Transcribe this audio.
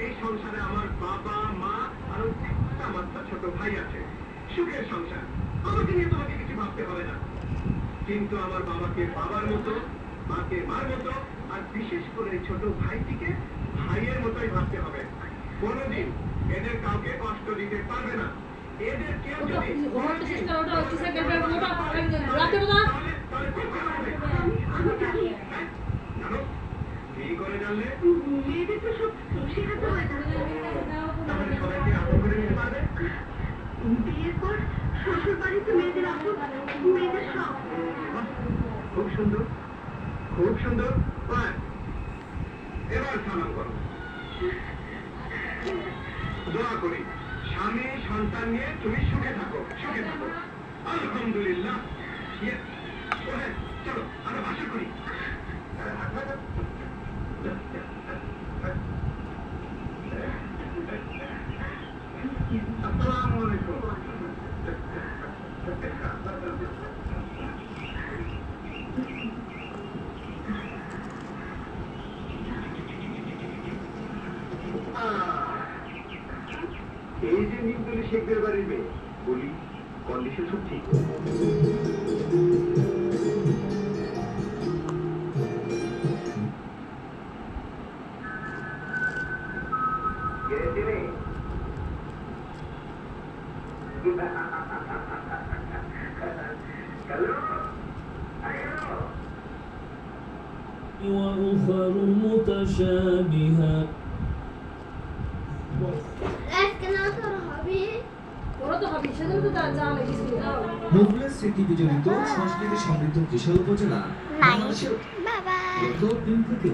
এই সংসারে আমার বাবা মা আর একটা মাত্র ছোট ভাই আছে। সুখের সংসার, আমাকে নিয়ে তোমাকে কিছু ভাবতে হবে না। কিন্তু আমার বাবাকে বাবার মতো, মাকে মার মতো, আর বিশেষ করে ছোট ভাইটিকে ভাইয়ের মতোই ভাবতে হবে। কোনোদিন এদের কাউকে কষ্ট দিতে পারবে না। এদের কেউ যদি কি করে জানলে? মেয়েদের তো সব শেখাতে হয় না। তাহলে সবাইকে আপন করে নিতে পারবে? বিয়ের পর শ্বশুর বাড়িতে মেয়েদের আপন, মেয়েদের সব। খুব সুন্দর, খুব সুন্দর। এবার সালাম করো। দোয়া করি স্বামী সন্তান নিয়ে তুমি সুখে থাকো, সুখে থাকো। আলহামদুলিল্লাহ। চলো আমরা ভাষণ করি। আসসালামু আলাইকুম। এই যে নিমতলী শেখদের বাড়ির মেয়ে, বলি কন্ডিশন সব ঠিক? وأخر متشابهات মুঘলের স্মৃতি বিজড়িত সংস্কৃতি সমৃদ্ধ ত্রিশাল উপজেলা বাংলাদেশের প্রথম দিন থেকে